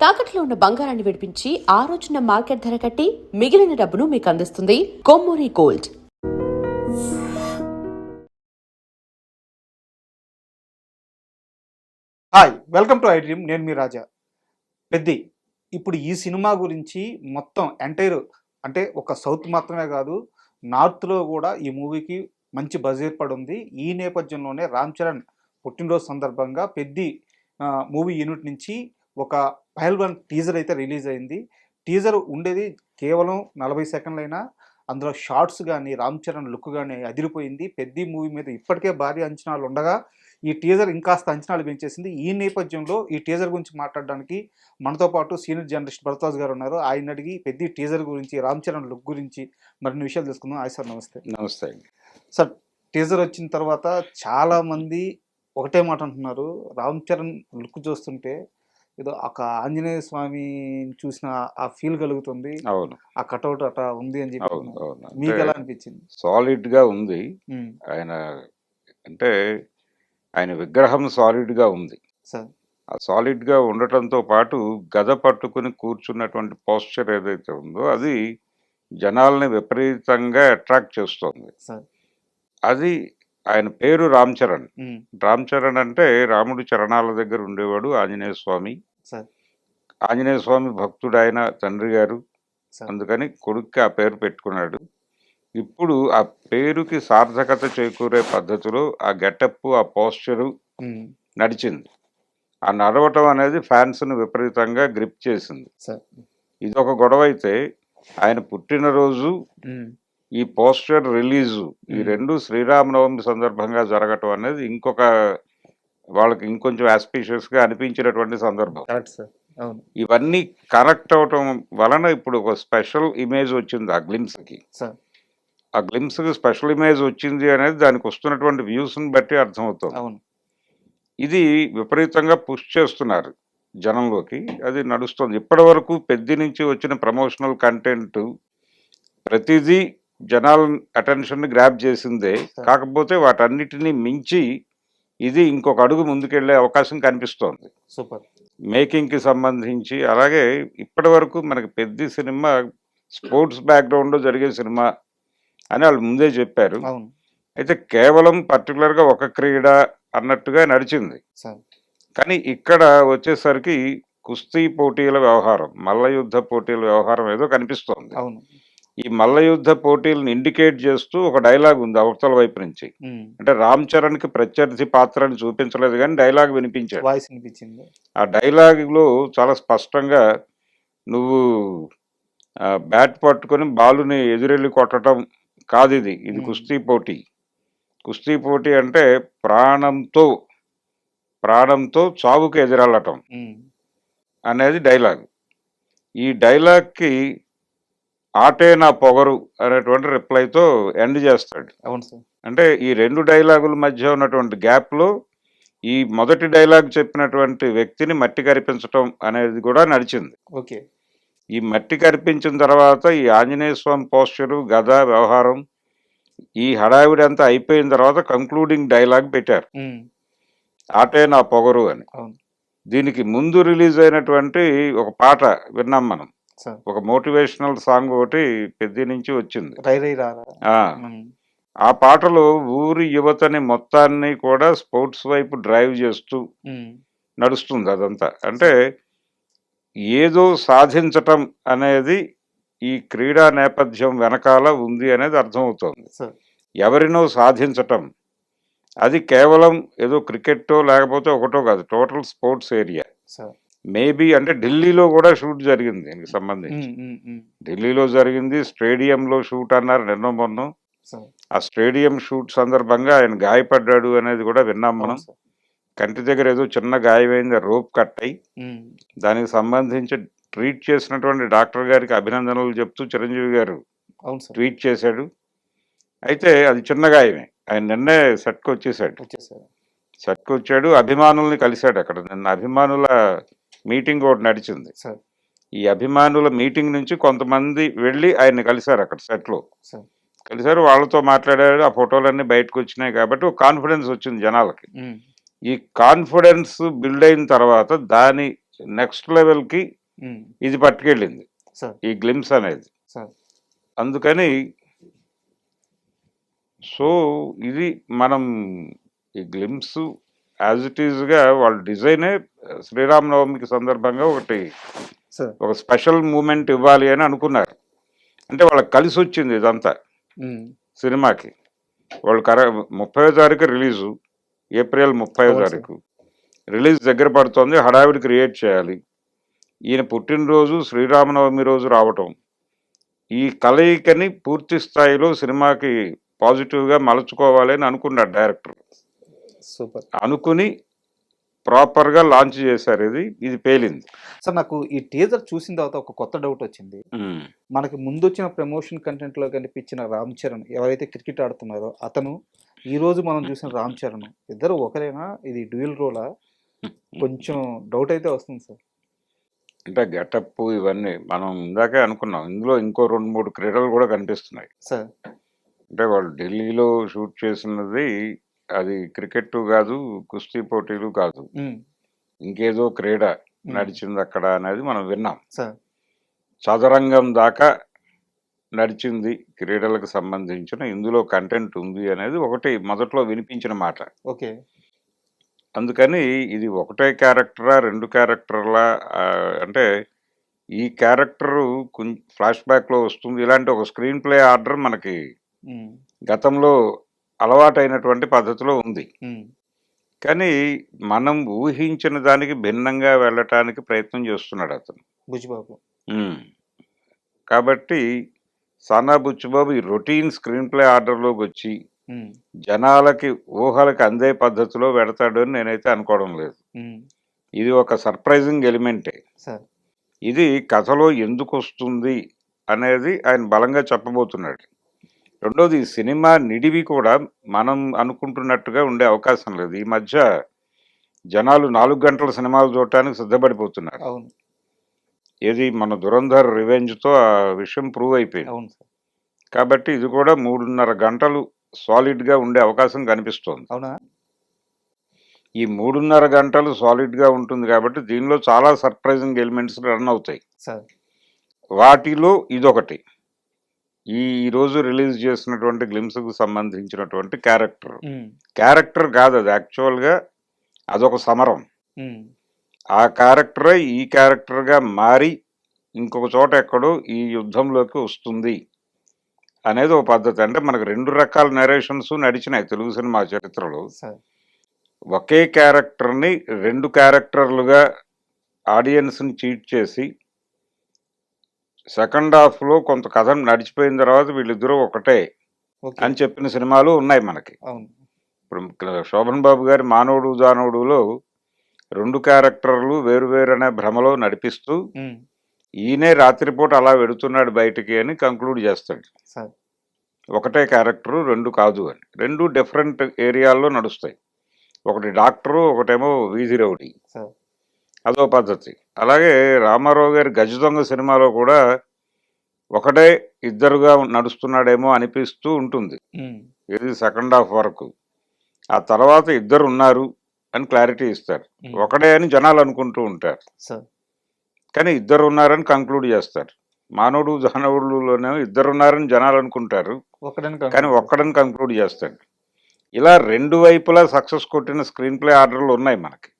తాకట్లో ఉన్న బంగారాన్ని విడిపించి ఆ రోజున మార్కెట్ ధర కట్టి మిగిలిన డబ్బును మీకు అందిస్తుంది Kommuri gold. Hi, welcome to I dream. నేను మీ రాజా పెద్ది. ఇప్పుడు ఈ సినిమా గురించి మొత్తం ఎంటైర్ అంటే ఒక సౌత్ మాత్రమే కాదు, నార్త్లో కూడా ఈ మూవీకి మంచి బజ్ ఏర్పడి ఉంది. ఈ నేపథ్యంలోనే రామ్ చరణ్ పుట్టినరోజు సందర్భంగా పెద్ది మూవీ యూనిట్ నుంచి ఒక పహల్వాన్ టీజర్ అయితే రిలీజ్ అయింది. టీజర్ ఉండేది కేవలం 40 సెకండ్లైనా అందులో షార్ట్స్ కానీ రామ్ చరణ్ లుక్ కానీ అదిరిపోయింది. పెద్ది మూవీ మీద ఇప్పటికే భారీ అంచనాలు ఉండగా ఈ టీజర్ ఇంకాస్త అంచనాలు పెంచేసింది. ఈ నేపథ్యంలో ఈ టీజర్ గురించి మాట్లాడడానికి మనతో పాటు సీనియర్ జర్నలిస్ట్ భరద్వాజ్ గారు ఉన్నారు. ఆయన అడిగి పెద్ద టీజర్ గురించి, రామ్ చరణ్ లుక్ గురించి మరిన్ని విషయాలు తెలుసుకుందాం. సార్ నమస్తే. నమస్తే అండి. సార్, టీజర్ వచ్చిన తర్వాత చాలామంది ఒకటే మాట అంటున్నారు, రామ్ చరణ్ లుక్ చూస్తుంటే ఏదో ఒక ఆంజనేయ స్వామి చూసిన ఆ ఫీల్ కలుగుతుంది, అవును, ఆ కటౌట్ అట్లా ఉంది అని చెప్పి. అవును, అవును. మీకు ఎలా అనిపించింది? సాలిడ్గా ఉంది ఆయన, అంటే ఆయన విగ్రహం సాలిడ్గా ఉంది. సార్, ఆ సాలిడ్గా ఉండటంతో పాటు గద పట్టుకుని కూర్చున్నటువంటి పోస్చర్ ఏదైతే ఉందో అది జనాల్ని విపరీతంగా అట్రాక్ట్ చేస్తుంది. సార్, అది ఆయన పేరు రామ్ చరణ్. రామ్ చరణ్ అంటే రాముడి చరణాల దగ్గర ఉండేవాడు ఆంజనేయ స్వామి. సార్, ఆంజనేయ స్వామి భక్తుడు ఆయన తండ్రి గారు, సార్, అందుకని కొడుక్కి ఆ పేరు పెట్టుకున్నాడు. ఇప్పుడు ఆ పేరుకి సార్థకత చేకూరే పద్ధతిలో ఆ గెటప్, ఆ పోస్చరు నడిచింది. ఆ నడవటం అనేది ఫ్యాన్స్ను విపరీతంగా గ్రిప్ చేసింది. సార్, ఇదొక గొడవ అయితే, ఆయన పుట్టినరోజు, ఈ పోస్టర్ రిలీజు, ఈ రెండు శ్రీరామనవమి సందర్భంగా జరగటం అనేది ఇంకొక వాళ్ళకి ఇంకొంచెం ఆస్పీషియస్గా అనిపించినటువంటి సందర్భం. ఇవన్నీ కనెక్ట్ అవటం వలన ఇప్పుడు ఒక స్పెషల్ ఇమేజ్ వచ్చింది ఆ గ్లిమ్స్కి. ఆ గ్లిమ్స్కి స్పెషల్ ఇమేజ్ వచ్చింది అనేది దానికి వస్తున్నటువంటి వ్యూస్ని బట్టి అర్థమవుతుంది. ఇది విపరీతంగా పుష్ చేస్తున్నారు జనంలోకి, అది నడుస్తుంది. ఇప్పటి వరకు పెద్ద నుంచి వచ్చిన ప్రమోషనల్ కంటెంట్ ప్రతిదీ జనాల అటెన్షన్ని గ్రాప్ చేసిందే, కాకపోతే వాటన్నిటినీ మించి ఇది ఇంకొక అడుగు ముందుకెళ్లే అవకాశం కనిపిస్తోంది. సూపర్. మేకింగ్కి సంబంధించి అలాగే ఇప్పటి వరకు మనకి పెద్ద సినిమా స్పోర్ట్స్ బ్యాక్గ్రౌండ్లో జరిగే సినిమా అని వాళ్ళు ముందే చెప్పారు. అయితే కేవలం పర్టికులర్గా ఒక క్రీడ అన్నట్టుగా నడిచింది. కానీ ఇక్కడ వచ్చేసరికి కుస్తీ పోటీల వ్యవహారం, మల్ల యుద్ధ పోటీల వ్యవహారం ఏదో కనిపిస్తోంది. ఈ మల్ల యుద్ధ పోటీలను ఇండికేట్ చేస్తూ ఒక డైలాగ్ ఉంది అవతల వైపు నుంచి. అంటే రామ్ చరణ్కి ప్రత్యర్థి పాత్రని చూపించలేదు కానీ డైలాగ్ వినిపించాడు. ఆ డైలాగ్లో చాలా స్పష్టంగా, నువ్వు బ్యాట్ పట్టుకొని బాలుని ఎదురెళ్ళి కొట్టడం కాదు, ఇది కుస్తీ పోటీ. కుస్తీ పోటీ అంటే ప్రాణంతో చావుకు ఎదురెళ్ళటం అనేది డైలాగ్. ఈ డైలాగ్కి ఆటే నా పొగరు అనేటువంటి రిప్లైతో ఎండ్ చేస్తాడు. అంటే ఈ రెండు డైలాగుల మధ్య ఉన్నటువంటి గ్యాప్లో ఈ మొదటి డైలాగ్ చెప్పినటువంటి వ్యక్తిని మట్టి కరిపించటం అనేది కూడా నడిచింది. ఈ మట్టి కరిపించిన తర్వాత ఈ ఆంజనేయ స్వామి పోస్చరు, గద వ్యవహారం, ఈ హడావిడి అంతా అయిపోయిన తర్వాత కంక్లూడింగ్ డైలాగ్ పెట్టారు, ఆటే నా పొగరు అని. దీనికి ముందు రిలీజ్ అయినటువంటి ఒక పాట విన్నాం మనం, ఒక మోటివేషనల్ సాంగ్ ఒకటి పెద్ద నుంచి వచ్చింది. ఆ పాటలో ఊరి యువతని మొత్తాన్ని కూడా స్పోర్ట్స్ వైపు డ్రైవ్ చేస్తూ నడుస్తుంది అదంతా. అంటే ఏదో సాధించటం అనేది ఈ క్రీడా నేపథ్యం వెనకాల ఉంది అనేది అర్థమవుతోంది. ఎవరినో సాధించటం, అది కేవలం ఏదో క్రికెట్టో లేకపోతే ఒకటో కాదు, టోటల్ స్పోర్ట్స్ ఏరియా. మేబీ అంటే ఢిల్లీలో కూడా షూట్ జరిగింది దీనికి సంబంధించి. ఢిల్లీలో జరిగింది, స్టేడియంలో షూట్ అన్నారు నిన్న మొన్న. ఆ స్టేడియం షూట్ సందర్భంగా ఆయన గాయపడ్డాడు అనేది కూడా విన్నాం మనం. కంటి దగ్గర ఏదో చిన్న గాయమైంది, రోప్ కట్ అయి. దానికి సంబంధించి ట్రీట్ చేసినటువంటి డాక్టర్ గారికి అభినందనలు చెప్తూ చిరంజీవి గారు ట్వీట్ చేశాడు. అయితే అది చిన్న గాయమే, ఆయన నిన్నే సెట్కి వచ్చాడు, అభిమానుల్ని కలిశాడు. అక్కడ నిన్న అభిమానుల మీటింగ్ ఒకటి నడిచింది. ఈ అభిమానుల మీటింగ్ నుంచి కొంతమంది వెళ్ళి ఆయన్ని కలిశారు, అక్కడ సెట్లో కలిశారు, వాళ్ళతో మాట్లాడారు. ఆ ఫోటోలన్నీ బయటకు వచ్చినాయి కాబట్టి ఒక కాన్ఫిడెన్స్ వచ్చింది జనాలకి. ఈ కాన్ఫిడెన్స్ బిల్డ్ అయిన తర్వాత దాని నెక్స్ట్ లెవెల్కి ఉమ్, ఇది పట్టుకెళ్ళింది సార్ ఈ గ్లిమ్స్ అనేది. సార్ అందుకని సో ఇది మనం ఈ గ్లిమ్స్ యాజ్ ఇట్ ఈజ్గా వాళ్ళ డిజైనే శ్రీరామనవమికి సందర్భంగా సార్ ఒక స్పెషల్ మూమెంట్ ఇవ్వాలి అని అనుకున్నారు. అంటే వాళ్ళకి కలిసి వచ్చింది ఇదంతా ఉమ్, సినిమాకి. వాళ్ళు 30వ తారీఖు రిలీజు, ఏప్రిల్ 30వ అవును సార్. తారీఖు రిలీజ్ దగ్గర పడుతోంది. హడావిడి క్రియేట్ చేయాలి. ఈయన పుట్టినరోజు శ్రీరామనవమి రోజు రావటం, ఈ కలయికని పూర్తి స్థాయిలో సినిమాకి పాజిటివ్గా మలుచుకోవాలి అని అనుకున్నాడు డైరెక్టర్. సూపర్. అనుకుని ప్రాపర్గా లాంచ్ చేశారు. ఇది పేలింది. సార్ నాకు ఈ టీజర్ చూసిన తర్వాత ఒక కొత్త డౌట్ వచ్చింది. మనకి ముందు వచ్చిన ప్రమోషన్ కంటెంట్ లో కనిపించిన రామ్ చరణ్ ఎవరైతే క్రికెట్ ఆడుతున్నారో అతను, ఈ రోజు మనం చూసిన రామ్ చరణ్ ఇద్దరు ఒకరేనా? ఇది డ్యూయల్ రోలా? కొంచెం డౌట్ అయితే వస్తుంది సార్. అంటే గెటప్ ఇవన్నీ మనం ఇందాకే అనుకున్నాం. ఇందులో ఇంకో 2-3 క్రీడలు కూడా కనిపిస్తున్నాయి. సార్ అంటే వాళ్ళు ఢిల్లీలో షూట్ చేసినది అది క్రికెట్ కాదు, కుస్తీ పోటీలు కాదు, ఉమ్, ఇంకేదో క్రీడ ఉమ్, నడిచింది అక్కడ అనేది మనం విన్నాం. సార్ చదరంగం దాకా నడిచింది క్రీడలకు సంబంధించిన ఇందులో కంటెంట్ ఉంది అనేది ఒకటి మొదట్లో వినిపించిన మాట. ఓకే. అందుకని ఇది ఒకటే క్యారెక్టరా 2 క్యారెక్టర్లా అంటే ఈ క్యారెక్టరు కొంచెం ఫ్లాష్ బ్యాక్లో వస్తుంది. ఇలాంటి ఒక స్క్రీన్ ప్లే ఆర్డర్ మనకి ఉమ్, గతంలో అలవాటైనటువంటి పద్ధతిలో ఉంది. ఉమ్, కానీ మనం ఊహించిన దానికి భిన్నంగా వెళ్ళటానికి ప్రయత్నం చేస్తున్నాడు అతను. బుజ్జిబాబు. ఉమ్. కాబట్టి సానా బుచ్చిబాబు ఈ రొటీన్ స్క్రీన్ ప్లే ఆర్డర్లోకి వచ్చి ఉమ్, జనాలకి ఊహలకి అందే పద్ధతిలో పెడతాడు అని నేనైతే అనుకోవడం లేదు. ఉమ్, ఇది ఒక సర్ప్రైజింగ్ ఎలిమెంటే. సార్ ఇది కథలో ఎందుకు వస్తుంది అనేది ఆయన బలంగా చెప్పబోతున్నాడు. రెండోది ఈ సినిమా నిడివి కూడా మనం అనుకుంటున్నట్టుగా ఉండే అవకాశం లేదు. ఈ మధ్య జనాలు 4 గంటల సినిమాలు చూడటానికి సిద్ధపడిపోతున్నారు. అవును. ఏది మన దురంధర్ రివెంజ్తో ఆ విషయం ప్రూవ్ అయిపోయింది. అవును సార్. కాబట్టి ఇది కూడా 3.5 గంటలు సాలిడ్గా ఉండే అవకాశం కనిపిస్తోంది. అవునా? ఈ 3.5 గంటలు సాలిడ్గా ఉంటుంది కాబట్టి దీనిలో చాలా సర్ప్రైజింగ్ ఎలిమెంట్స్ రన్ అవుతాయి. సార్ వాటిలో ఇదొకటి. ఈ రోజు రిలీజ్ చేసినటువంటి గ్లిమ్స్కు సంబంధించినటువంటి ఉమ్, క్యారెక్టర్ కాదు అది, యాక్చువల్గా అదొక సమరం. ఉమ్, ఆ క్యారెక్టరే ఈ క్యారెక్టర్గా మారి ఇంకొక చోట ఎక్కడో ఈ యుద్ధంలోకి వస్తుంది అనేది ఒక పద్ధతి. అంటే మనకు 2 రకాల నరేషన్స్ నడిచినాయి తెలుగు సినిమా చరిత్రలో. సార్ ఒకే క్యారెక్టర్ని 2 క్యారెక్టర్లుగా ఆడియన్స్ని చీట్ చేసి సెకండ్ హాఫ్లో కొంత కథ నడిచిపోయిన తర్వాత వీళ్ళిద్దరూ ఒకటే ఓకే. అని చెప్పిన సినిమాలు ఉన్నాయి మనకి. అవును. ఇప్పుడు శోభన్ బాబు గారి మానవుడు జానవుడులో 2 క్యారెక్టర్లు వేరు అనే భ్రమలో నడిపిస్తూ ఉమ్, ఈయనే రాత్రిపూట అలా వెడుతున్నాడు బయటికి అని కంక్లూడ్ చేస్తాడు. సార్ ఒకటే క్యారెక్టరు 2 కాదు అని. 2 డిఫరెంట్ ఏరియాల్లో నడుస్తాయి. ఒకటి డాక్టరు, ఒకటేమో వీధి రౌడీ. సార్ అదో పద్ధతి. అలాగే రామారావు గారి గజ దొంగ సినిమాలో కూడా ఒకటే ఇద్దరుగా నడుస్తున్నాడేమో అనిపిస్తూ ఉంటుంది. ఉమ్, ఇది సెకండ్ హాఫ్ వరకు. ఆ తర్వాత ఇద్దరు ఉన్నారు అని క్లారిటీ ఇస్తారు. ఉమ్, ఒకడే అని జనాలు అనుకుంటూ ఉంటారు, సార్ కానీ ఇద్దరు ఉన్నారని కంక్లూడ్ చేస్తారు. మానవుడు జానవుడులోనే ఇద్దరు ఉన్నారని జనాలు అనుకుంటారు, ఒకడని కానీ ఒక్కడని కంక్లూడ్ చేస్తాడు. ఇలా 2 వైపులా సక్సెస్ కొట్టిన స్క్రీన్ ప్లే ఆర్డర్లు ఉన్నాయి మనకి,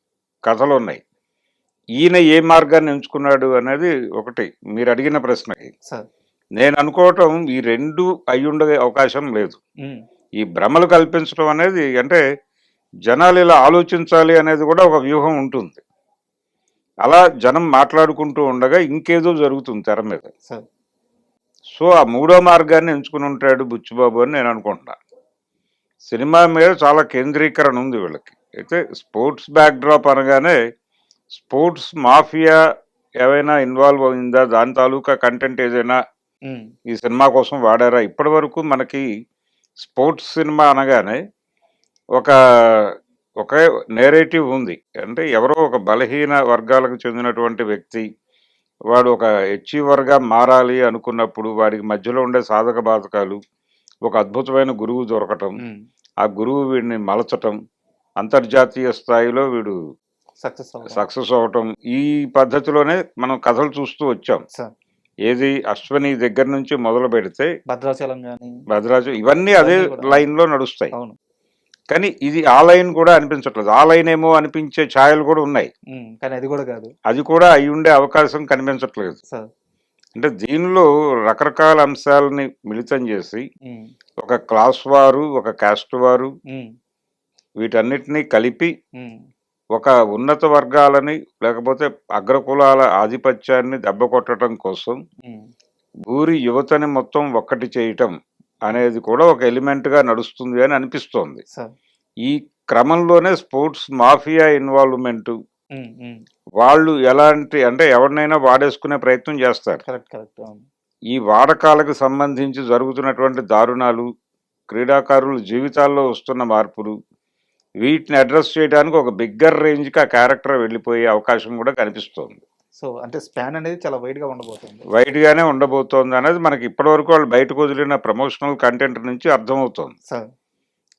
కథలు ఉన్నాయి. ఈయన ఏ మార్గాన్ని ఎంచుకున్నాడు అనేది ఒకటి మీరు అడిగిన ప్రశ్నకి సార్. నేను అనుకోవటం ఈ 2 అయ్యుండే అవకాశం లేదు. ఉమ్, ఈ భ్రమలు కల్పించడం అనేది అంటే జనాలు ఇలా ఆలోచించాలి అనేది కూడా ఒక వ్యూహం ఉంటుంది. అలా జనం మాట్లాడుకుంటూ ఉండగా ఇంకేదో జరుగుతుంది తెర మీద. సార్ సో ఆ 3వ మార్గాన్ని ఎంచుకుని ఉంటాడు బుచ్చిబాబు అని నేను అనుకుంటున్నా. సినిమా మీద చాలా కేంద్రీకరణ ఉంది వీళ్ళకి. అయితే స్పోర్ట్స్ బ్యాక్డ్రాప్ అనగానే స్పోర్ట్స్ మాఫియా ఏవైనా ఇన్వాల్వ్ అయిందా, దాని తాలూకా కంటెంట్ ఏదైనా ఉమ్, ఈ సినిమా కోసం వాడారా? ఇప్పటి వరకు మనకి స్పోర్ట్స్ సినిమా అనగానే ఒకే నేరేటివ్ ఉంది. అంటే ఎవరో ఒక బలహీన వర్గాలకు చెందినటువంటి వ్యక్తి వాడు ఒక అచీవర్గా మారాలి అనుకున్నప్పుడు వాడికి మధ్యలో ఉండే సాధక బాధకాలు, ఒక అద్భుతమైన గురువు దొరకటం, ఉమ్, ఆ గురువు వీడిని మలచటం, అంతర్జాతీయ స్థాయిలో వీడు సక్సెస్ అవ్వడం. సక్సెస్ అవ్వటం ఈ పద్ధతిలోనే మనం కథలు చూస్తూ వచ్చాం. సార్ ఏది అశ్వని దగ్గర నుంచి మొదలు పెడితే భద్రాచలం గాని భద్రాచలం ఇవన్నీ అదే ఇవన్నీ కూడా. లైన్ లో నడుస్తాయి. అవును. కానీ ఇది ఆ లైన్ కూడా అనిపించట్లేదు. ఆ లైన్ ఏమో అనిపించే ఛాయలు కూడా ఉన్నాయి. కానీ అది కూడా కాదు అది కూడా అయి ఉండే అవకాశం కనిపించట్లేదు. సార్. అంటే దీనిలో రకరకాల అంశాలని మిళితం చేసి ఉమ్, ఒక క్లాస్ వారు, ఒక కాస్ట్ వారు, ఉమ్, వీటన్నిటినీ కలిపి ఉమ్, ఒక ఉన్నత వర్గాలని లేకపోతే అగ్రకులాల ఆధిపత్యాన్ని దెబ్బ కొట్టడం కోసం ఉమ్, ఊరి యువతని మొత్తం ఒక్కటి చేయటం అనేది కూడా ఒక ఎలిమెంట్ గా నడుస్తుంది అని అనిపిస్తోంది. సార్. ఈ క్రమంలోనే స్పోర్ట్స్ మాఫియా ఇన్వాల్వ్మెంట్, ఉమ్, ఉమ్, వాళ్ళు ఎలాంటి అంటే ఎవరినైనా వాడేసుకునే ప్రయత్నం చేస్తారు. Correct correct. అవును. ఈ వాడకాలకు సంబంధించి జరుగుతున్నటువంటి దారుణాలు, క్రీడాకారుల జీవితాల్లో వస్తున్న మార్పులు, వీటిని అడ్రస్ చేయడానికి ఒక బిగ్గర్ రేంజ్కి ఆ క్యారెక్టర్ వెళ్ళిపోయే అవకాశం కూడా కనిపిస్తోంది. సో అంటే స్పాన్ అనేది చాలా వైడ్ గా ఉండబోతుంది. వైడ్గానే ఉండబోతోంది అనేది మనకి ఇప్పటివరకు వాళ్ళు బయటకు వదిలిన ప్రమోషనల్ కంటెంట్ నుంచి అర్థమవుతోంది. సార్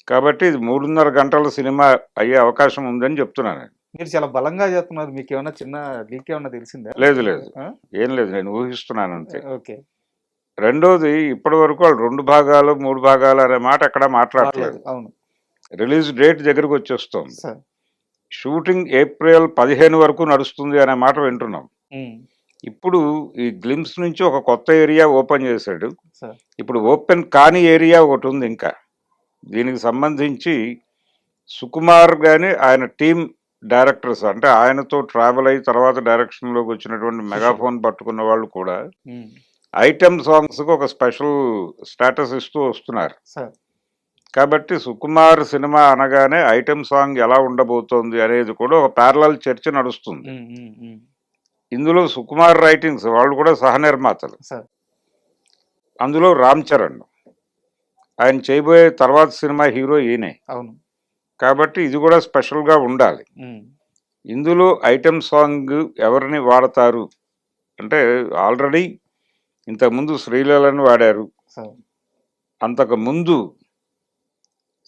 కాబట్టి ఇది 3.5 గంటల సినిమా అయ్యే అవకాశం ఉందని చెప్తున్నాను. మీరు చాలా బలంగా చెప్తున్నారు. మీకు ఏమైనా చిన్న లీక్ ఏమైనా తెలిసిందా? లేదు లేదు, ఏం లేదు, నేను ఊహిస్తున్నాను అంతే. ఓకే. రెండోది, ఇప్పటి వరకు వాళ్ళు 2 భాగాలు 3 భాగాలు అనే మాట ఎక్కడా మాట్లాడలేదు. అవును రిలీజ్ డేట్ దగ్గరకు వచ్చేస్తోంది. సార్. షూటింగ్ ఏప్రిల్ 15 వరకు నడుస్తుంది అనే మాట వింటున్నాం. ఉమ్, ఇప్పుడు ఈ గ్లిమ్స్ నుంచి ఒక కొత్త ఏరియా ఓపెన్ చేశాడు. సార్. ఇప్పుడు ఓపెన్ కాని ఏరియా ఒకటి ఉంది ఇంకా. దీనికి సంబంధించి సుకుమార్ కానీ ఆయన టీం డైరెక్టర్స్, అంటే ఆయనతో ట్రావెల్ అయ్యి తర్వాత డైరెక్షన్లోకి వచ్చినటువంటి మెగాఫోన్ పట్టుకున్న వాళ్ళు కూడా ఉమ్, ఐటెం సాంగ్స్కి ఒక స్పెషల్ స్టేటస్ ఇస్తూ వస్తున్నారు. సార్. కాబట్టి సుకుమార్ సినిమా అనగానే ఐటెం సాంగ్ ఎలా ఉండబోతోంది అనేది కూడా ఒక ప్యారలల్ చర్చ నడుస్తుంది. ఉమ్, ఉమ్, ఉమ్, ఇందులో సుకుమార్ రైటింగ్స్ వాళ్ళు కూడా సహనిర్మాతలు. సార్. అందులో రామ్ చరణ్, ఆయన చేయబోయే తర్వాత సినిమా హీరో ఈయనే. అవును. కాబట్టి ఇది కూడా స్పెషల్గా ఉండాలి. ఉమ్, ఇందులో ఐటెం సాంగ్ ఎవరిని వాడతారు అంటే ఆల్రెడీ ఇంతకుముందు శ్రీలీలని వాడారు, సార్. అంతకు ముందు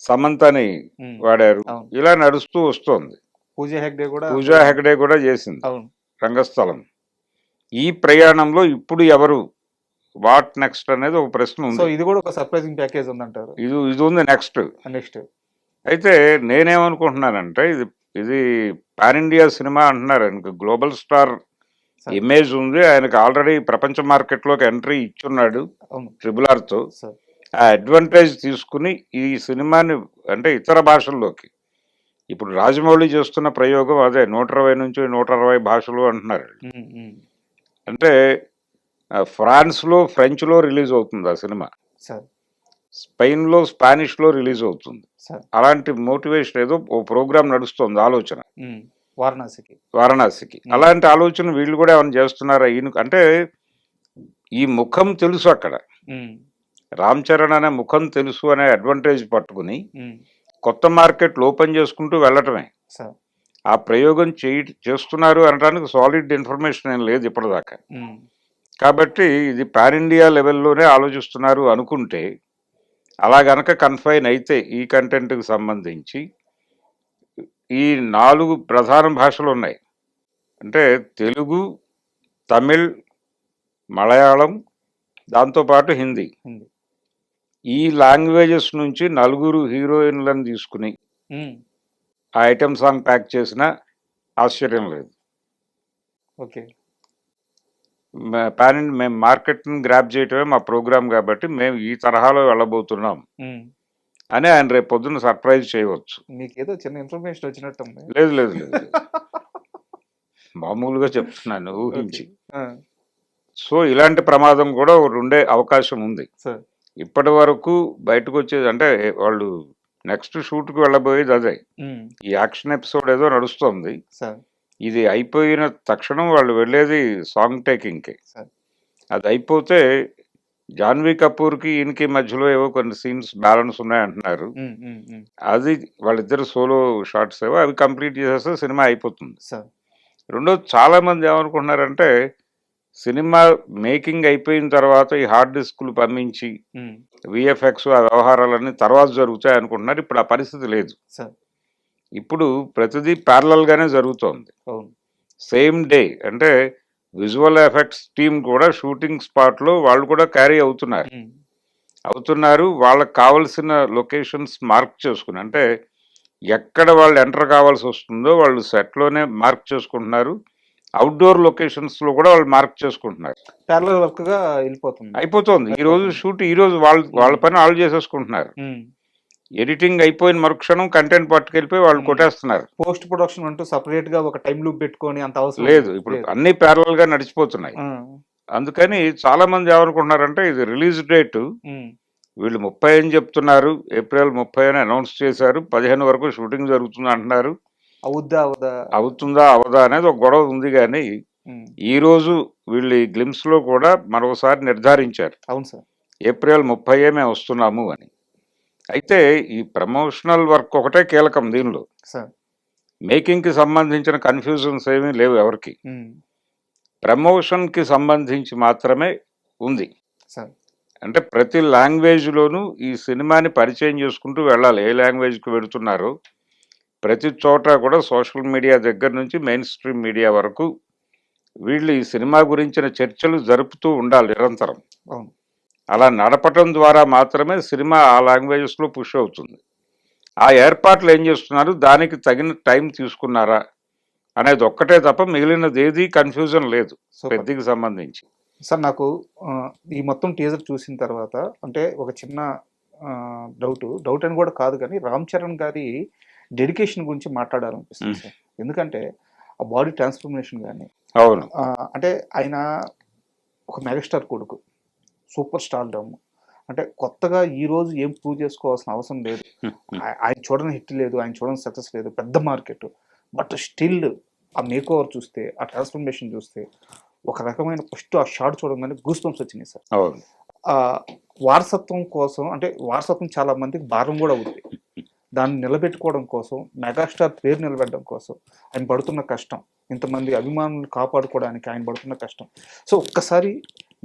సమంతని ఉమ్, వాడారు, అవును. ఇలా నడుస్తూ వస్తోంది. పూజా హెగ్డే కూడా. పూజా హెగ్డే కూడా చేసింది అవును. రంగస్థలం. ఈ ప్రయాణంలో ఇప్పుడు ఎవరు, వాట్ నెక్స్ట్ అనేది ఒక ప్రశ్న సో ఉంది. ఇది కూడా ఒక సర్ప్రైజింగ్ ప్యాకేజ్ ఉందంటారు. ఇది ఉంది నెక్స్ట్. నెక్స్ట్. అయితే నేనేమనుకుంటున్నానంటే ఇది ఇది పాన్ ఇండియా సినిమా అంటున్నారు. ఆయనకు గ్లోబల్ స్టార్ సార్. ఇమేజ్ ఉంది, ఆయనకు ఆల్రెడీ ప్రపంచ మార్కెట్లోకి ఎంట్రీ ఇచ్చున్నాడు అవును RRRతో. సార్. ఆ అడ్వాంటేజ్ తీసుకుని ఈ సినిమాని అంటే ఇతర భాషల్లోకి, ఇప్పుడు రాజమౌళి చేస్తున్న ప్రయోగం అదే 120 నుంచి 160 భాషలు అంటున్నారు. ఉమ్, ఉమ్, అంటే ఫ్రాన్స్లో ఫ్రెంచ్లో రిలీజ్ అవుతుంది ఆ సినిమా, సార్. స్పెయిన్లో స్పానిష్లో రిలీజ్ అవుతుంది. సార్. అలాంటి మోటివేషన్ ఏదో ఓ ప్రోగ్రామ్ నడుస్తుంది, ఆలోచన ఉమ్, వారణాసికి. వారణాసికి. అలాంటి ఆలోచన వీళ్ళు కూడా ఏమైనా చేస్తున్నారా? ఈయన అంటే ఈ ముఖం తెలుసు అక్కడ, ఉమ్, రామ్ చరణ్ అనే ముఖం తెలుసు అనే అడ్వాంటేజ్ పట్టుకుని ఉమ్, కొత్త మార్కెట్లు ఓపెన్ చేసుకుంటూ వెళ్ళటమే. సార్. ఆ ప్రయోగం చేస్తున్నారు అనడానికి సాలిడ్ ఇన్ఫర్మేషన్ ఏం లేదు ఇప్పటిదాకా. ఉమ్, కాబట్టి ఇది పాన్ ఇండియా లెవెల్లోనే ఆలోచిస్తున్నారు అనుకుంటే, అలా గనక కన్ఫైన్ అయితే ఈ కంటెంట్కి సంబంధించి ఈ 4 ప్రధాన భాషలు ఉన్నాయి. అంటే తెలుగు, తమిళ్, మలయాళం, దాంతోపాటు హిందీ. హిందీ. ఈ లాంగ్వేజెస్ నుంచి 4 హీరోయిన్లను తీసుకుని ఉమ్, ఆ ఐటెం సాంగ్ ప్యాక్ చేసినా ఆశ్చర్యం లేదు. ఓకే. మేము మార్కెట్ని గ్రాప్ చేయటమే మా ప్రోగ్రామ్ కాబట్టి మేము ఈ తరహాలో వెళ్ళబోతున్నాం ఉమ్, అని ఆయన రేపు పొద్దున్న సర్ప్రైజ్ చేయవచ్చు. మీకు ఏదో చిన్న ఇన్ఫర్మేషన్ వచ్చినట్టుంది. లేదు లేదు లేదు లేదు. మామూలుగా చెప్తున్నాను ఊహించి. ఆ, సో ఇలాంటి ప్రమాదం కూడా ఒకటి ఉండే అవకాశం ఉంది. సార్. ఇప్పటి వరకు బయటకు వచ్చేది అంటే వాళ్ళు నెక్స్ట్ షూట్కి వెళ్ళబోయేది అదే. ఉమ్, ఈ యాక్షన్ ఎపిసోడ్ ఏదో నడుస్తోంది, సార్. ఇది అయిపోయిన తక్షణం వాళ్ళు వెళ్ళేది సాంగ్ టేకింగ్కి. సార్. అది అయిపోతే జాన్వీ కపూర్కి ఈయనకి మధ్యలో ఏవో కొన్ని సీన్స్ బ్యాలెన్స్ ఉన్నాయంటున్నారు. ఉమ్, ఉమ్, ఉమ్, అది వాళ్ళిద్దరు సోలో షార్ట్స్ ఏవో అవి కంప్లీట్ చేసేస్తే సినిమా అయిపోతుంది. సార్. రెండోది, చాలామంది ఏమనుకుంటున్నారంటే సినిమా మేకింగ్ అయిపోయిన తర్వాత ఈ హార్డ్ డిస్క్లు పంపించి ఉమ్, విఎఫ్ఎక్స్ ఆ వ్యవహారాలన్నీ తర్వాత జరుగుతాయి అనుకుంటున్నారు. ఇప్పుడు ఆ పరిస్థితి లేదు. సార్. ఇప్పుడు ప్రతిదీ ప్యారలల్ గానే జరుగుతోంది. అవును. సేమ్ డే అంటే విజువల్ ఎఫెక్ట్స్ టీమ్ కూడా షూటింగ్ స్పాట్ లో వాళ్ళు కూడా క్యారీ అవుతున్నారు. వాళ్ళకి కావాల్సిన లొకేషన్స్ మార్క్ చేసుకుని, అంటే ఎక్కడ వాళ్ళు ఎంటర్ కావాల్సి వస్తుందో వాళ్ళు సెట్లోనే మార్క్ చేసుకుంటున్నారు. అవుట్డోర్ లొకేషన్స్ లో కూడా వాళ్ళు మార్క్ చేసుకుంటున్నారు. ప్యారలల్ వర్క్ గా వెళ్ళిపోతుంది. అయిపోతుంది. ఈ రోజు షూట్ ఈ రోజు వాళ్ళ పని వాళ్ళు చేసేసుకుంటున్నారు. ఉమ్. ఎడిటింగ్ అయిపోయిన మరుక్షణం కంటెంట్ పట్టుకెళ్ళిపోయి వాళ్ళు కొట్టేస్తున్నారు. పోస్ట్ ప్రొడక్షన్ అంటూ సపరేట్ గా ఒక టైం లూప్ పెట్టుకొని అంత అవసరం లేదు, ఇప్పుడు అన్ని ప్యారలల్ గా నడిచిపోతున్నాయి. అందుకని చాలా మంది ఏమనుకుంటున్నారంటే ఇది రిలీజ్ డేట్ వీళ్ళు 30 అని చెప్తున్నారు, ఏప్రిల్ 30 అని అనౌన్స్ చేశారు, 15 వరకు షూటింగ్ జరుగుతుంది అంటున్నారు. అవుతుందా అవదా అనేది ఒక గొడవ ఉంది. కానీ ఈ రోజు వీళ్ళు ఈ గ్లిమ్స్ లో కూడా మరోసారి నిర్ధారించారు, అవును సార్, ఏప్రిల్ 30 మేము వస్తున్నాము అని. అయితే ఈ ప్రమోషనల్ వర్క్ ఒకటే కీలకం దీనిలో. మేకింగ్ కి సంబంధించిన కన్ఫ్యూజన్స్ ఏమీ లేవు ఎవరికి. ప్రమోషన్ కి సంబంధించి మాత్రమే ఉంది. అంటే ప్రతి లాంగ్వేజ్ లోనూ ఈ సినిమాని పరిచయం చేసుకుంటూ వెళ్ళాలి. ఏ లాంగ్వేజ్ కి వెళుతున్నారో ప్రతి చోట కూడా సోషల్ మీడియా దగ్గర నుంచి మెయిన్ స్ట్రీమ్ మీడియా వరకు వీళ్ళు ఈ సినిమా గురించిన చర్చలు జరుపుతూ ఉండాలి నిరంతరం. అలా నడపటం ద్వారా మాత్రమే సినిమా ఆ లాంగ్వేజెస్ లో పుష్ అవుతుంది. ఆ ఏర్పాట్లు ఏం చేస్తున్నారు, దానికి తగిన టైం తీసుకున్నారా అనేది ఒక్కటే తప్ప మిగిలినది ఏది కన్ఫ్యూజన్ లేదు పెద్దకి సంబంధించి. సార్ నాకు ఈ మొత్తం టీజర్ చూసిన తర్వాత అంటే ఒక చిన్న డౌట్ అని కూడా కాదు, కానీ రామ్ చరణ్ గారి డెడికేషన్ గురించి మాట్లాడాలనిపిస్తుంది సార్. ఎందుకంటే ఆ బాడీ ట్రాన్స్ఫర్మేషన్ కానీ, అవును, అంటే ఆయన ఒక మెగాస్టార్ కొడుకు, సూపర్ స్టార్ డమ్, అంటే కొత్తగా ఈ రోజు ఏం ప్రూవ్ చేసుకోవాల్సిన అవసరం లేదు. ఆయన చూడని హిట్ లేదు, ఆయన చూడని సక్సెస్ లేదు, పెద్ద మార్కెట్, బట్ స్టిల్ ఆ మేక్ ఓవర్ చూస్తే, ఆ ట్రాన్స్ఫర్మేషన్ చూస్తే ఒక రకమైన ఫస్ట్ ఆ షార్ట్ చూడగానే గూస్ బంప్స్ వచ్చినాయి సార్. వారసత్వం కోసం, అంటే వారసత్వం చాలా మందికి భారం కూడా అవుతుంది. దాన్ని నిలబెట్టుకోవడం కోసం, మెగాస్టార్ పేరు నిలబెట్టడం కోసం ఆయన పడుతున్న కష్టం, ఇంతమంది అభిమానులు కాపాడుకోవడానికి ఆయన పడుతున్న కష్టం. సో ఒక్కసారి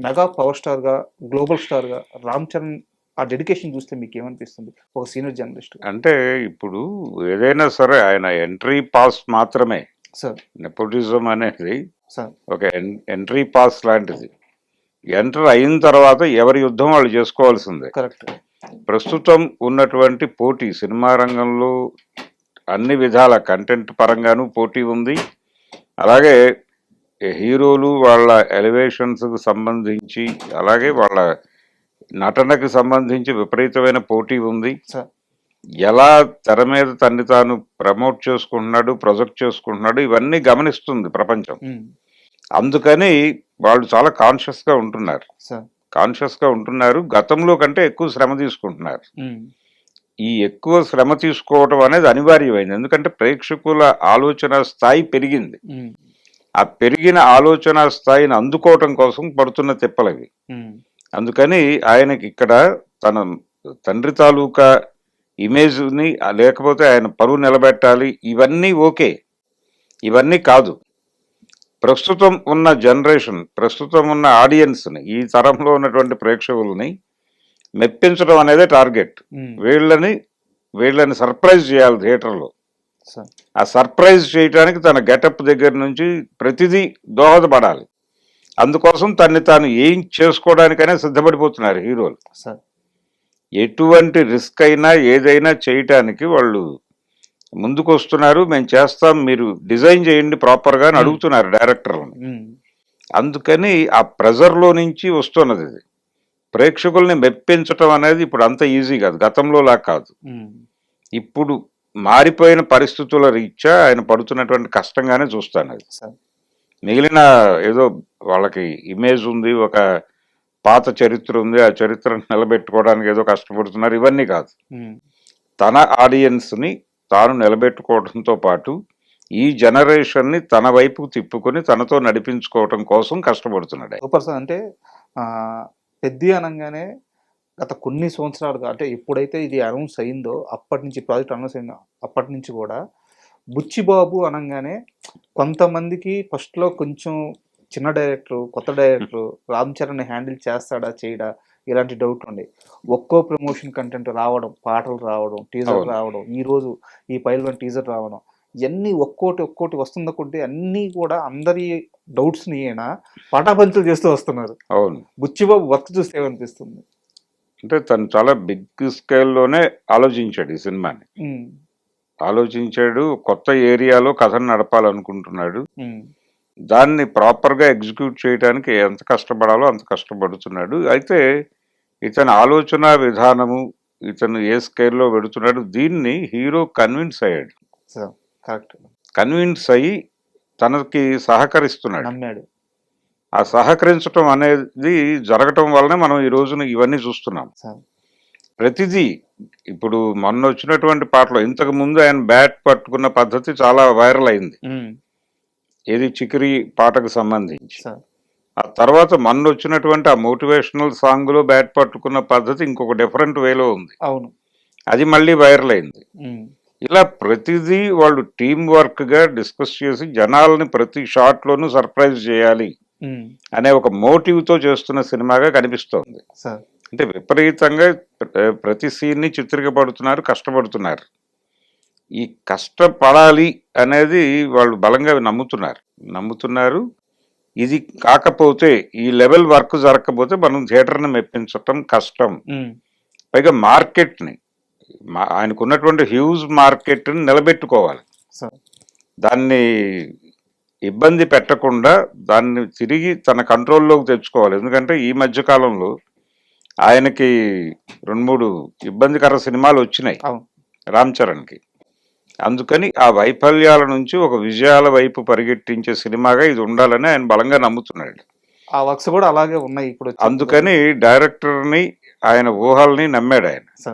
మెగా పవర్ స్టార్గా, గ్లోబల్ స్టార్గా రామ్ చరణ్ ఆ డెడికేషన్ చూస్తే మీకు ఏమనిపిస్తుంది ఒక సీనియర్ జర్నలిస్ట్? అంటే ఇప్పుడు ఏదైనా సరే ఆయన ఎంట్రీ పాస్ మాత్రమే సార్. నెపోటిజం అనేది ఒక ఎంట్రీ పాస్ లాంటిది. ఎంటర్ అయిన తర్వాత ఎవరి యుద్ధం వాళ్ళు చేసుకోవాల్సిందే. కరెక్ట్. ప్రస్తుతం ఉన్నటువంటి పోటీ సినిమా రంగంలో అన్ని విధాల కంటెంట్ పరంగాను పోటీ ఉంది. అలాగే హీరోలు వాళ్ళ ఎలివేషన్స్కి సంబంధించి, అలాగే వాళ్ళ నటనకు సంబంధించి విపరీతమైన పోటీ ఉంది. ఎలా తెర మీద తన్ని తాను ప్రమోట్ చేసుకుంటున్నాడు, ప్రొజెక్ట్ చేసుకుంటున్నాడు, ఇవన్నీ గమనిస్తుంది ప్రపంచం. అందుకని వాళ్ళు చాలా కాన్షియస్గా ఉంటున్నారు. గతంలో కంటే ఎక్కువ శ్రమ తీసుకుంటున్నారు. ఈ ఎక్కువ శ్రమ తీసుకోవటం అనేది అనివార్యమైంది. ఎందుకంటే ప్రేక్షకుల ఆలోచన స్థాయి పెరిగింది. ఆ పెరిగిన ఆలోచన స్థాయిని అందుకోవటం కోసం పడుతున్న తిప్పలవి. అందుకని ఆయనకి ఇక్కడ తన తండ్రి తాలూకా ఇమేజ్ని, లేకపోతే ఆయన పరువు నిలబెట్టాలి, ఇవన్నీ ఓకే. ఇవన్నీ కాదు. ప్రస్తుతం ఉన్న జనరేషన్, ప్రస్తుతం ఉన్న ఆడియన్స్ని, ఈ తరంలో ఉన్నటువంటి ప్రేక్షకుల్ని మెప్పించడం అనేది టార్గెట్. వీళ్ళని సర్ప్రైజ్ చేయాలి థియేటర్లో. ఆ సర్ప్రైజ్ చేయడానికి తన గెటప్ దగ్గర నుంచి ప్రతిదీ దోహదపడాలి. అందుకోసం తన్ని తాను ఏం చేసుకోవడానికైనా సిద్ధపడిపోతున్నారు హీరోలు. ఎటువంటి రిస్క్ అయినా ఏదైనా చేయటానికి వాళ్ళు ముందుకు వస్తున్నారు. మేము చేస్తాం, మీరు డిజైన్ చేయండి ప్రాపర్గా అని అడుగుతున్నారు డైరెక్టర్లని. అందుకని ఆ ప్రెజర్లో నుంచి వస్తున్నది ఇది. ప్రేక్షకుల్ని మెప్పించటం అనేది ఇప్పుడు అంత ఈజీ కాదు, గతంలో లా కాదు. ఇప్పుడు మారిపోయిన పరిస్థితుల రీత్యా ఆయన పడుతున్నటువంటి కష్టంగానే చూస్తాను అది. మిగిలిన ఏదో వాళ్ళకి ఇమేజ్ ఉంది, ఒక పాత చరిత్ర ఉంది, ఆ చరిత్రను నిలబెట్టుకోవడానికి ఏదో కష్టపడుతున్నారు, ఇవన్నీ కాదు. తన ఆడియన్స్ని తాను నిలబెట్టుకోవడంతో పాటు ఈ జనరేషన్ని తన వైపు తిప్పుకొని తనతో నడిపించుకోవటం కోసం కష్టపడుతున్నాడు. అంటే పెద్ద అనగానే గత కొన్ని సంవత్సరాలుగా, అంటే ఎప్పుడైతే ఇది అనౌన్స్ అయిందో అప్పటి నుంచి, ప్రాజెక్ట్ అనౌన్స్ అయిందో అప్పటి నుంచి కూడా బుచ్చిబాబు అనగానే కొంతమందికి ఫస్ట్లో కొంచెం చిన్న డైరెక్టర్, కొత్త డైరెక్టర్, రామ్ చరణ్ హ్యాండిల్ చేస్తాడా చేయడా, ఇలాంటి డౌట్లు ఉండేవి. ఒక్కో ప్రమోషన్ కంటెంట్ రావడం, పాటలు రావడం, టీజర్ అవును. రావడం, ఈరోజు ఈ పైల్వాన్ టీజర్ రావడం, ఇయన్నీ ఒక్కోటి వస్తున్న కొద్దీ అన్నీ కూడా అందరి డౌట్స్‌ని ఈయన పటాపంచలు చేస్తూ వస్తున్నారు. అవును. బుచ్చిబాబు వర్క్ చూస్తే ఏమనిపిస్తుంది? అంటే తను చాలా బిగ్ స్కేల్‌లోనే ఆలోచించాడు ఈ సినిమాని. హ్మ్. ఆలోచించాడు. కొత్త ఏరియాలో కథను నడపాలనుకుంటున్నాడు. హ్మ్. దాన్ని ప్రాపర్‌గా ఎగ్జిక్యూట్ చేయడానికి ఎంత కష్టపడాలో అంత కష్టపడుతున్నాడు. అయితే ఇతని ఆలోచన విధానము, ఇతను ఏ స్కేల్‌లో వెడుతున్నాడు దీన్ని హీరో కన్విన్స్ అయ్యాడు. So, correct. కన్విన్స్ అయ్యి తనకి సహకరిస్తున్నాడు. నమ్మాడు. ఆ సహకరించటం అనేది జరగటం వల్లనే మనం ఈ రోజున ఇవన్నీ చూస్తున్నాం. సో, ప్రతిదీ ఇప్పుడు మొన్నొచ్చినటువంటి పాటలో ఇంతకుముందు ఆయన బ్యాట్ పట్టుకున్న పద్ధతి చాలా వైరల్ అయింది. హ్మ్. ఏది 'చికిరి' పాటకు సంబంధించి. సో, ఆ తర్వాత మొన్నొచ్చినటువంటి ఆ మోటివేషనల్ సాంగ్‌లో బ్యాట్ పట్టుకున్న పద్ధతి ఇంకొక డిఫరెంట్ వేలో ఉంది. అవును. అది మళ్ళీ వైరల్ అయింది. హ్మ్. ఇలా ప్రతిదీ వాళ్ళు టీమ్ వర్క్‌గా డిస్కస్ చేసి జనాల్ని ప్రతి షాట్‌లోనూ సర్ప్రైజ్ చేయాలి హ్మ్. అనే ఒక మోటివ్‌తో చేస్తున్న సినిమాగా కనిపిస్తోంది. సో, అంటే విపరీతంగా ప్రతి సీన్‌ని చిత్రీకరిస్తున్నారు, కష్టపడుతున్నారు. ఈ కష్టపడాలి అనేది వాళ్ళు బలంగా నమ్ముతున్నారు. ఇది కాకపోతే ఈ లెవెల్ వర్క్ జరగకపోతే మనం థియేటర్‌ని మెప్పించటం కష్టం. హ్మ్. పైగా మార్కెట్‌ని ఆయనకున్నటువంటి హ్యూజ్ మార్కెట్‌ని నిలబెట్టుకోవాలి. సో, దాన్ని ఇబ్బంది పెట్టకుండా దాన్ని తిరిగి తన కంట్రోల్‌లోకి తెచ్చుకోవాలి. ఎందుకంటే ఈ మధ్య కాలంలో ఆయనకి 2, 3 ఇబ్బందికర సినిమాలు వచ్చినాయి అవును. రామ్ చరణ్‌కి. అందుకని ఆ వైఫల్యాల నుంచి ఒక విజయాల వైపు పరిగెట్టించే సినిమాగా ఇది ఉండాలని ఆయన బలంగా నమ్ముతున్నాడు. ఆ వర్క్స్ కూడా అలాగే ఉన్నాయి ఇప్పుడు వచ్చే అందుకని డైరెక్టర్‌ని ఆయన ఊహల్ని నమ్మాడు ఆయన. సో,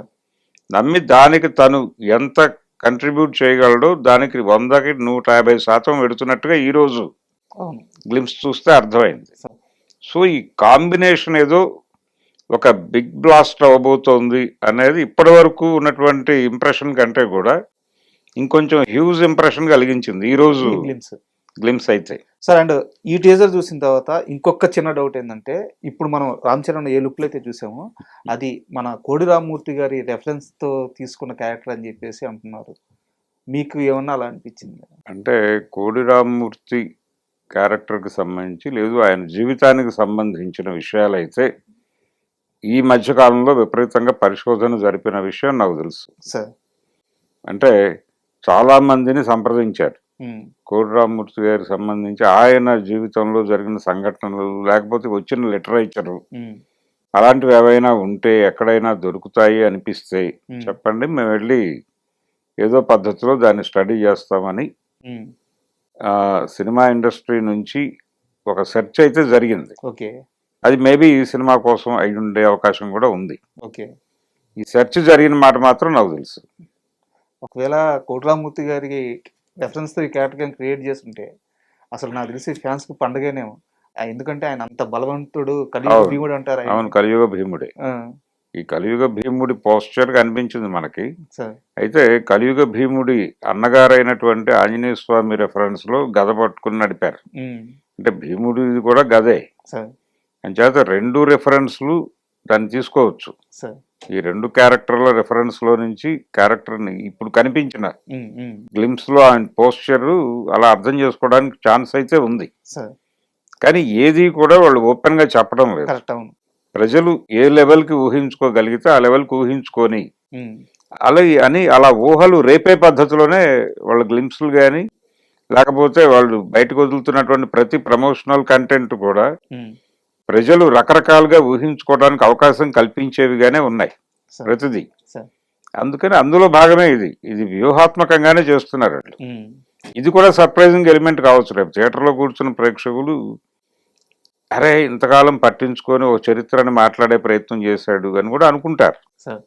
నమ్మి దానికి తను ఎంత కంట్రిబ్యూట్ చేయగలడో దానికి 100కి 150% వెడుతున్నట్టుగా ఈరోజు అవును. గ్లింప్స్ చూస్తే అర్థమైంది. సో, సో ఈ కాంబినేషన్ ఏదో ఒక బిగ్ బ్లాస్ట్ అవ్వబోతోంది అనేది ఇప్పటి వరకు ఉన్నటువంటి ఇంప్రెషన్ కంటే కూడా ఇంకొంచెం హ్యూజ్ ఇంప్రెషన్ కలిగించింది ఈరోజు ఈ గ్లిమ్స్. గ్లింప్స్ అయితే. సార్ అండ్ ఈ టీజర్ చూసిన తర్వాత ఇంకొక చిన్న డౌట్ ఏంటంటే, ఇప్పుడు మనం రామ్ చరణ్ ఏ లుక్‌లో అయితే చూసామో, అది మన కోడి రామ్మూర్తి గారి రెఫరెన్స్‌తో తీసుకున్న క్యారెక్టర్ అని చెప్పేసి అంటున్నారు. మీకు ఏమన్నా అలా అనిపించిందా? అంటే కోడి రామ్మూర్తి క్యారెక్టర్కి సంబంధించి లేదు ఆయన జీవితానికి సంబంధించిన విషయాలైతే ఈ మధ్యకాలంలో విపరీతంగా పరిశోధన జరిపిన విషయం నాకు తెలుసు. సార్. అంటే చాలా మందిని సంప్రదించారు హ్మ్. కోడి రామ్మూర్తి గారికి సంబంధించి ఆయన జీవితంలో జరిగిన సంఘటనలు లేకపోతే వచ్చిన లిటరేచరు హ్మ్. అలాంటివి ఏవైనా ఉంటే ఎక్కడైనా దొరుకుతాయి అనిపిస్తే హ్మ్. చెప్పండి, మేము వెళ్ళి ఏదో పద్ధతిలో దాన్ని స్టడీ చేస్తామని హ్మ్. సినిమా ఇండస్ట్రీ నుంచి ఒక సెర్చ్ అయితే జరిగింది. ఓకే. అది మేబీ ఈ సినిమా కోసం అయి ఉండే అవకాశం కూడా ఉంది. ఓకే. ఈ సెర్చ్ జరిగిన మాట మాత్రం నాకు తెలుసు. ఒకవేళ కోడి రామ్మూర్తి గారికి రెఫరెన్స్‌తో ఈ క్యారెక్టర్ క్రియేట్ చేసుంటే, అసలు నాకు తెలిసి ఫ్యాన్స్‌కి పండగేనేమో. ఎందుకంటే ఆయన అంత బలవంతుడు, కలియుగ అవును. భీముడు అంటారు అవును, ఆయన్ని. కలియుగ భీముడే. ఆ! ఈ కలియుగ భీముడి పోస్చర్ కనిపించింది మనకి. సార్. అయితే కలియుగ భీముడి అన్నగారైనటువంటి ఆంజనేయ స్వామి రెఫరెన్స్‌లో గద పట్టుకుని నడిపారు. హ్మ్. అంటే భీముడిది కూడా గదే. సార్. అంచేత 2 రెఫరెన్స్‌లు దాన్ని తీసుకోవచ్చు. సార్. ఈ 2 క్యారెక్టర్ల రెఫరెన్స్‌లో నుంచి క్యారెక్టర్‌ని ఇప్పుడు కనిపించిన హ్మ్. హ్మ్. గ్లింప్స్‌లో ఆయన పోస్చరు అలా అర్థం చేసుకోవడానికి ఛాన్స్ అయితే ఉంది. సార్. కానీ ఏది కూడా వాళ్ళు ఓపెన్‌గా చెప్పడం లేదు. కరెక్ట్. అవును. ప్రజలు ఏ లెవెల్‌కి ఊహించుకోగలిగితే ఆ లెవెల్‌కి ఊహించుకొని హ్మ్. అలా ఊహలు రేపే పద్ధతిలోనే వాళ్ళ గ్లింప్స్‌లు గాని, లేకపోతే వాళ్ళు బయటకు వదులుతున్నటువంటి ప్రతి ప్రమోషనల్ కంటెంట్ కూడా హ్మ్. ప్రజలు రకరకాలుగా ఊహించుకోవడానికి అవకాశం కల్పించేవిగానే ఉన్నాయి సార్. ప్రతిదీ. సార్. అందుకని అందులో భాగమే ఇది. ఇది వ్యూహాత్మకంగానే చేస్తున్నారు వాళ్ళు. హ్మ్. ఇది కూడా సర్ప్రైజింగ్ ఎలిమెంట్ కావచ్చు. రేపు థియేటర్‌లో కూర్చున్న ప్రేక్షకులు అరే! ఇంతకాలం పట్టించుకొని ఓ చరిత్రని మాట్లాడే ప్రయత్నం చేశాడు అని కూడా అనుకుంటారు. సార్.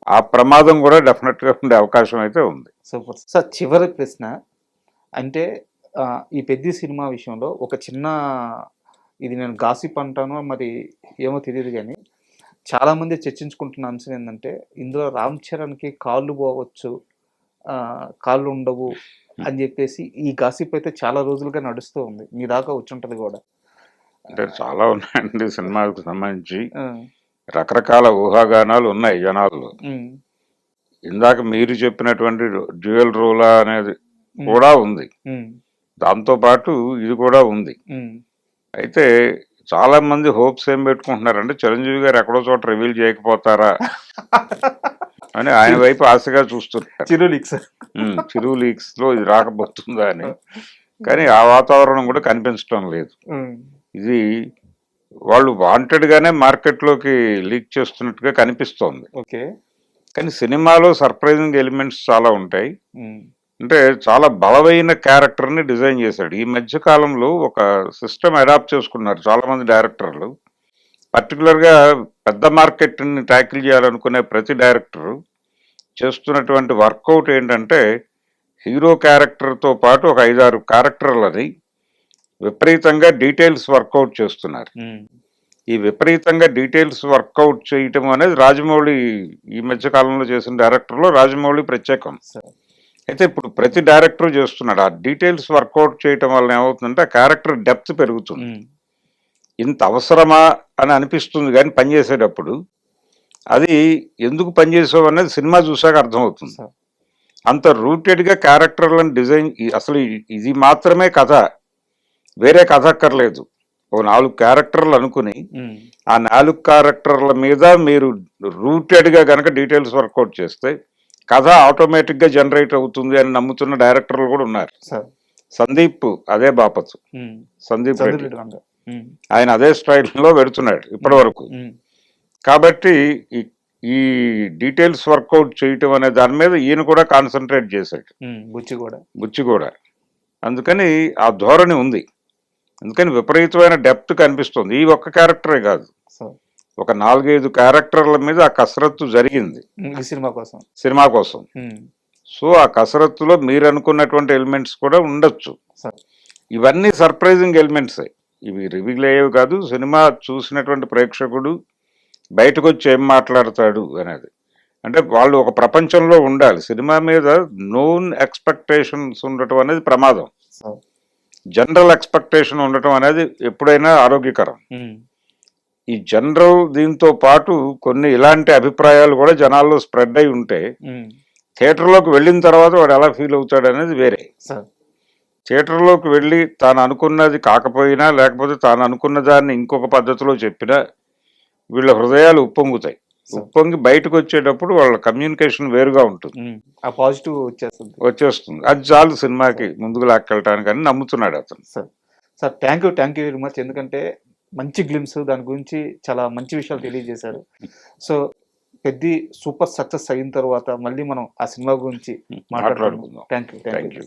ఆ ప్రమాదం కూడా డెఫినెట్‌గా ఉండే అవకాశం అయితే ఉంది. సూపర్. సార్ చివరి ప్రశ్న. అంటే ఈ 'పెద్ది' సినిమా విషయంలో ఒక చిన్న ఇది నేను గాసిప్ అంటానో మరి ఏమో తెలీదు గానీ, చాలామంది చర్చించుకుంటున్న అంశం ఏందంటే, ఇందులో రామ్ చరణ్‌కి కాళ్ళు పోవచ్చు, కాళ్ళు ఉండవు అని జెప్పేసి ఈ గాసిప్ అయితే చాలా రోజులుగా నడుస్తూ ఉంది. మీ దాకా వచ్చుంటది గూడా. అంటే చాలా ఉన్నాయండి సినిమాకు సంబంధించి. ఆ! రకరకాల ఊహాగానాలు ఉన్నాయి జనాల్లో. ఇందాక మీరు చెప్పినటువంటి డ్యూయల్ రోలా అనేది కూడా ఉంది, దాంతో పాటు ఇది కూడా ఉంది. అయితే చాలా మంది హోప్స్ ఏం పెట్టుకుంటున్నారంటే చిరంజీవి గారు ఎక్కడో చోట రివీల్ చేయకపోతారా అని ఆయన వైపు ఆశగా చూస్తున్నారు. చిరు లీక్స్ లో ఇది రాకపోతుందా అని. కానీ ఆ వాతావరణం కూడా కనిపించడం లేదు. ఇది వాళ్ళు వాంటెడ్ గానే మార్కెట్ లోకి లీక్ చేస్తున్నట్టుగా కనిపిస్తోంది. కానీ సినిమాలో సర్ప్రైజింగ్ ఎలిమెంట్స్ చాలా ఉంటాయి. అంటే చాలా బలమైన క్యారెక్టర్ ని డిజైన్ చేశాడు. ఈ మధ్య కాలంలో ఒక సిస్టమ్ అడాప్ట్ చేసుకున్నారు చాలా మంది డైరెక్టర్లు. పర్టికులర్ గా పెద్ద మార్కెట్ ని ట్యాకిల్ చేయాలనుకునే ప్రతి డైరెక్టర్ చేస్తున్నటువంటి వర్కౌట్ ఏంటంటే హీరో క్యారెక్టర్ తో పాటు ఒక 5-6 క్యారెక్టర్లని విపరీతంగా డీటెయిల్స్ వర్కౌట్ చేస్తున్నారు. ఈ విపరీతంగా డీటెయిల్స్ వర్కౌట్ చేయటం అనేది రాజమౌళి ఈ మధ్య కాలంలో చేసిన డైరెక్టర్లో రాజమౌళి ప్రత్యేకం. అయితే ఇప్పుడు ప్రతి డైరెక్టర్ చేస్తున్నాడు. ఆ డీటెయిల్స్ వర్కౌట్ చేయటం వల్ల ఏమవుతుందంటే ఆ క్యారెక్టర్ డెప్త్ పెరుగుతుంది. ఇంత అవసరమా అని అనిపిస్తుంది కానీ పనిచేసేటప్పుడు అది ఎందుకు పనిచేసావు అనేది సినిమా చూసాక అర్థమవుతుంది. అంత రూటెడ్గా క్యారెక్టర్లను డిజైన్, అసలు ఇది మాత్రమే కథ, వేరే కథ అక్కర్లేదు. ఓ 4 క్యారెక్టర్లు అనుకుని ఆ 4 క్యారెక్టర్ల మీద మీరు రూటెడ్గా కనుక డీటెయిల్స్ వర్కౌట్ చేస్తే కథ ఆటోమేటిక్ గా జనరేట్ అవుతుంది అని నమ్ముతున్న డైరెక్టర్లు కూడా ఉన్నారు. సందీప్ అదే బాపత్, సందీప్ రెడ్డి ఆయన అదే స్టైల్లో పెడుతున్నాడు ఇప్పటి వరకు. కాబట్టి ఈ డీటెయిల్స్ వర్కౌట్ చేయటం అనే దాని మీద ఈయన కూడా కాన్సన్ట్రేట్ చేశాడు, బుచ్చి కూడా. అందుకని ఆ ధోరణి ఉంది. అందుకని విపరీతమైన డెప్త్ కనిపిస్తుంది. ఈ ఒక్క క్యారెక్టరే కాదు, ఒక 4-5 క్యారెక్టర్ల మీద ఆ కసరత్తు జరిగింది సినిమా కోసం. సో ఆ కసరత్తులో మీరు అనుకున్నటువంటి ఎలిమెంట్స్ కూడా ఉండొచ్చు. ఇవన్నీ సర్ప్రైజింగ్ ఎలిమెంట్సే, ఇవి రివీల్ అయ్యేవి కాదు. సినిమా చూసినటువంటి ప్రేక్షకుడు బయటకు వచ్చి ఏం మాట్లాడతాడు అనేది, అంటే వాళ్ళు ఒక ప్రపంచంలో ఉండాలి. సినిమా మీద నోన్ ఎక్స్పెక్టేషన్స్ ఉండటం అనేది ప్రమాదం. జనరల్ ఎక్స్పెక్టేషన్ ఉండటం అనేది ఎప్పుడైనా ఆరోగ్యకరం. ఈ జనరల్ దీంతో పాటు కొన్ని ఇలాంటి అభిప్రాయాలు కూడా జనాల్లో స్ప్రెడ్ అయి ఉంటే థియేటర్లోకి వెళ్ళిన తర్వాత వాడు ఎలా ఫీల్ అవుతాడు అనేది వేరే. థియేటర్లోకి వెళ్ళి తాను అనుకున్నది కాకపోయినా, లేకపోతే తాను అనుకున్న దాన్ని ఇంకొక పద్ధతిలో చెప్పినా వీళ్ళ హృదయాలు ఉప్పొంగుతాయి. ఉప్పొంగి బయటకు వచ్చేటప్పుడు వాళ్ళ కమ్యూనికేషన్ వేరుగా ఉంటుంది, పాజిటివ్ వచ్చేస్తుంది. అది చాలు సినిమాకి ముందుకు లాక్కెళ్ళటానికి అని నమ్ముతున్నాడు అతను. Sir thank you very much. ఎందుకంటే మంచి గ్లిమ్స్, దాని గురించి చాలా మంచి విషయాలు తెలియజేశారు. సో పెద్ద సూపర్ సక్సెస్ అయిన తర్వాత మళ్ళీ మనం ఆ సినిమా గురించి మాట్లాడుకుందాం. Thank you.